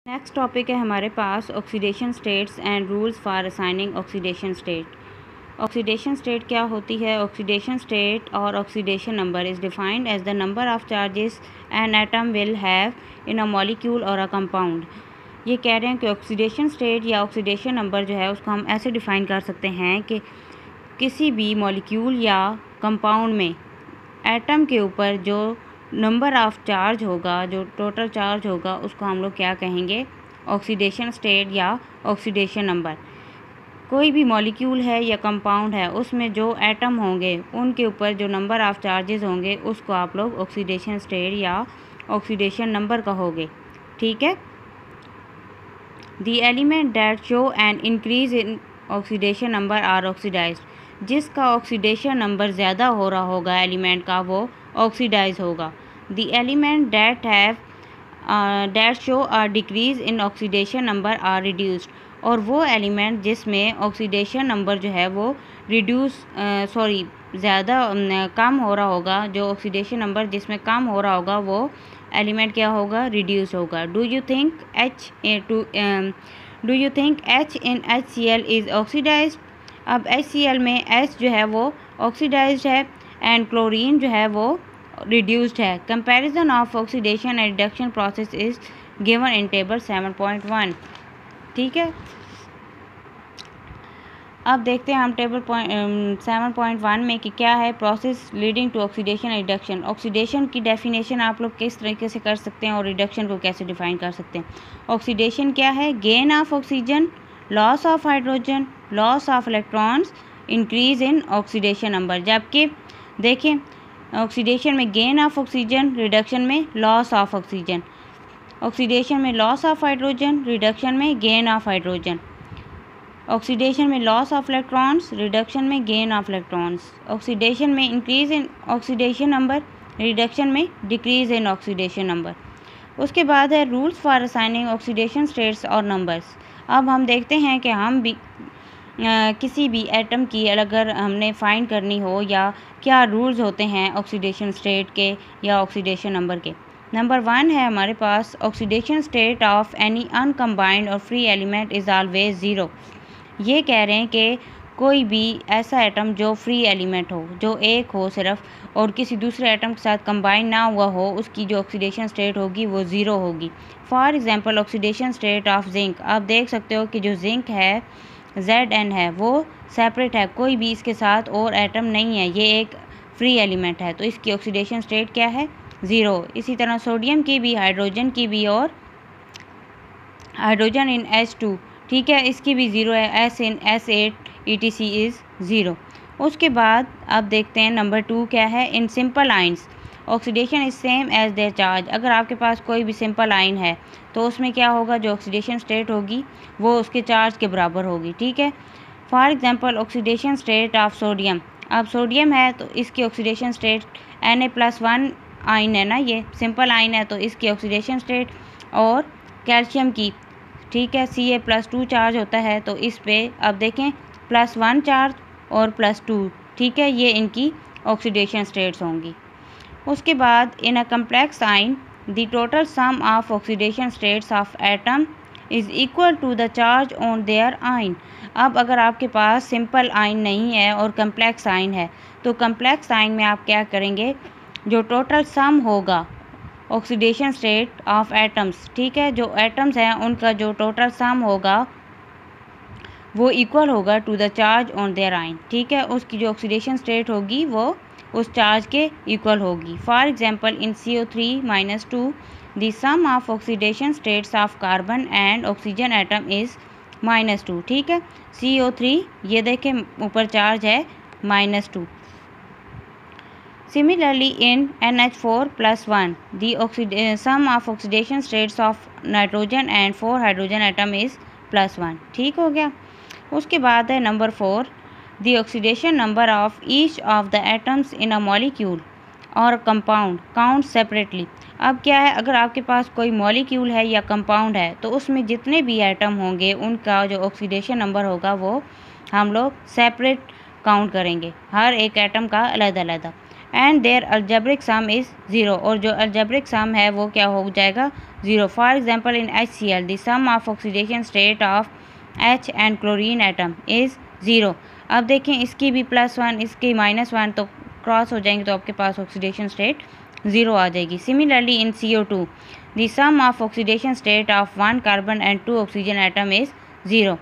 Next topic है हमारे पास oxidation states and rules for assigning oxidation state. Oxidation state क्या होती है? ऑक्सीडेशन स्टेट और oxidation number is defined as the number of charges an atom will have in a molecule और a compound. ये कह रहे हैं कि ऑक्सीडेशन स्टेट या ऑक्सीडेशन नंबर जो है उसको हम ऐसे डिफ़ाइन कर सकते हैं कि किसी भी मॉलिक्यूल या कंपाउंड में एटम के ऊपर जो नंबर ऑफ़ चार्ज होगा, जो टोटल चार्ज होगा, उसको हम लोग क्या कहेंगे? ऑक्सीडेशन स्टेट या ऑक्सीडेशन नंबर। कोई भी मॉलिक्यूल है या कंपाउंड है, उसमें जो एटम होंगे उनके ऊपर जो नंबर ऑफ़ चार्जेस होंगे उसको आप लोग ऑक्सीडेशन स्टेट या ऑक्सीडेशन नंबर कहोगे। ठीक है। The element that show an increase in oxidation number are oxidised. जिसका ऑक्सीडेशन नंबर ज़्यादा हो रहा होगा एलिमेंट का, वो ऑक्सीडाइज होगा। The element that show a decrease in oxidation number are reduced. और वो एलिमेंट जिसमें ऑक्सीडेशन नंबर जो है वो ज़्यादा कम हो रहा होगा, जो ऑक्सीडेशन नंबर जिसमें कम हो रहा होगा वो एलिमेंट क्या होगा? रिड्यूस होगा। Do you think H in HCl is oxidised? अब HCl में H जो है वो ऑक्सीडाइज्ड है एंड क्लोरीन जो है वो रिड्यूस्ड है। Comparison of oxidation and reduction process is given in table 7.1। ठीक है। अब देखते हैं हम टेबल 7.1 में कि क्या है process leading to oxidation and reduction. Oxidation की डेफिनेशन आप लोग किस तरीके से कर सकते हैं और रिडक्शन को कैसे डिफाइन कर सकते हैं? ऑक्सीडेशन क्या है? Gain of oxygen, loss of hydrogen, loss of electrons, increase in oxidation number. जबकि देखें ऑक्सीडेशन में गेन ऑफ ऑक्सीजन, रिडक्शन में लॉस ऑफ ऑक्सीजन। ऑक्सीडेशन में लॉस ऑफ हाइड्रोजन, रिडक्शन में गेन ऑफ हाइड्रोजन। ऑक्सीडेशन में loss of electrons, reduction में gain of electrons. Oxidation में increase in oxidation number, reduction में डिक्रीज इन ऑक्सीडेशन नंबर। उसके बाद है rules for assigning oxidation states और नंबर्स। अब हम देखते हैं कि हम भी किसी भी एटम की अगर हमने फाइंड करनी हो या क्या रूल्स होते हैं ऑक्सीडेशन स्टेट के या ऑक्सीडेशन नंबर के। नंबर 1 है हमारे पास ऑक्सीडेशन स्टेट ऑफ एनी अनकम्बाइंड और free element is always zero. ये कह रहे हैं कि कोई भी ऐसा एटम जो फ्री एलिमेंट हो, जो एक हो सिर्फ और किसी दूसरे एटम के साथ कंबाइन ना हुआ हो, उसकी जो ऑक्सीडेशन स्टेट होगी वो ज़ीरो होगी। For example oxidation state of zinc. आप देख सकते हो कि जो जिंक है Zn है वो सेपरेट है, कोई भी इसके साथ और एटम नहीं है, ये एक फ्री एलिमेंट है, तो इसकी ऑक्सीडेशन स्टेट क्या है? ज़ीरो। इसी तरह सोडियम की भी, हाइड्रोजन की भी, और हाइड्रोजन इन H2, ठीक है, इसकी भी ज़ीरो है। S in S8 etc is zero. उसके बाद अब देखते हैं नंबर 2 क्या है? In simple ions oxidation is same as their charge. अगर आपके पास कोई भी सिंपल आइन है तो उसमें क्या होगा? जो ऑक्सीडेशन स्टेट होगी वो उसके चार्ज के बराबर होगी। ठीक है। For example oxidation state of sodium. अब सोडियम है तो इसकी ऑक्सीडेशन स्टेट Na+1 आइन है ना, ये सिंपल आइन है, तो इसकी ऑक्सीडेशन स्टेट, और कैल्शियम की, ठीक है, Ca+2 चार्ज होता है, तो इस पे अब देखें +1 चार्ज और +2, ठीक है, ये इनकी ऑक्सीडेशन स्टेट्स होंगी। उसके बाद in a complex ion the total sum of oxidation states of atom is equal to the charge on their ion. अब अगर आपके पास सिंपल आइन नहीं है और कम्प्लेक्स आइन है, तो कम्प्लेक्स आइन में आप क्या करेंगे? जो टोटल सम होगा ऑक्सीडेशन स्टेट ऑफ एटम्स, ठीक है, जो एटम्स हैं उनका जो टोटल सम होगा वो इक्वल होगा to the charge on their ion. ठीक है, उसकी जो ऑक्सीडेशन स्टेट होगी वो उस चार्ज के इक्वल होगी। For example in CO3-2 the sum of oxidation states of carbon and oxygen atom is -2। ठीक है, CO3 ये देखें ऊपर चार्ज है -2। Similarly, in NH4+1, the sum of oxidation states of nitrogen and 4 hydrogen atom is +1। ठीक हो गया। उसके बाद है number 4, the oxidation number of each of the atoms in a molecule और कंपाउंड काउंट सेपरेटली। अब क्या है? अगर आपके पास कोई मॉलिक्यूल है या कंपाउंड है तो उसमें जितने भी एटम होंगे उनका जो ऑक्सीडेशन नंबर होगा वो हम लोग सेपरेट काउंट करेंगे, हर एक एटम का अलग अलग। And their algebraic sum is zero, और जो अलजेब्रिक सम है वो क्या हो जाएगा, zero. For example in HCl the sum of oxidation state of H and chlorine atom is zero. अब देखें इसकी भी +1 इसकी -1 तो क्रॉस हो जाएंगे, तो आपके पास ऑक्सीडेशन स्टेट ज़ीरो आ जाएगी। Similarly in CO2 the sum of oxidation state of 1 carbon and 2 oxygen atom is zero.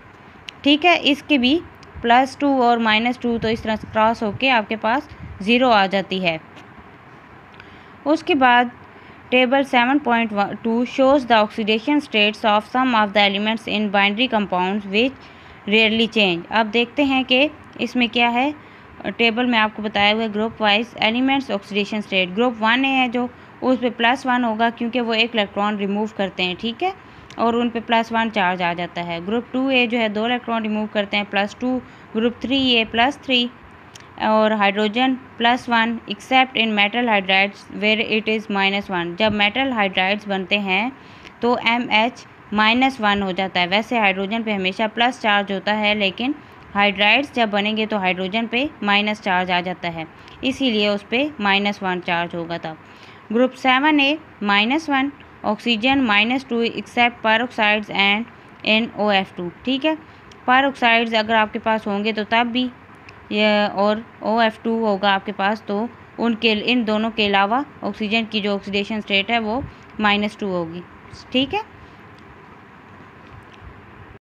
ठीक है, इसके भी +2 और -2 तो इस तरह से क्रॉस होके आपके पास ज़ीरो आ जाती है। उसके बाद table 7.2 shows the oxidation states of some of the elements in binary compounds which rarely change. अब देखते हैं कि इसमें क्या है। टेबल में आपको बताया हुआ है group wise elements oxidation state. Group 1 है जो उस पर +1 होगा क्योंकि वो एक इलेक्ट्रॉन रिमूव करते हैं, ठीक है, और उन पे +1 चार्ज आ जाता है। ग्रुप 2A जो है 2 इलेक्ट्रॉन रिमूव करते हैं, +2। ग्रुप 3A +3 और hydrogen +1 except in metal hydrides where it is -1। जब मेटल हाइड्राइड्स बनते हैं तो MH -1 हो जाता है। वैसे हाइड्रोजन पे हमेशा प्लस चार्ज होता है, लेकिन हाइड्राइड्स जब बनेंगे तो हाइड्रोजन पे माइनस चार्ज आ जाता है, इसीलिए उस पर -1 चार्ज होगा तब। Group 7A -1 oxygen -2 except peroxides and NOF2। ठीक है, परऑक्साइड्स अगर आपके पास होंगे तो तब भी ये, और OF2 होगा आपके पास, तो उनके इन दोनों के अलावा ऑक्सीजन की जो ऑक्सीडेशन स्टेट है वो -2 होगी। ठीक है।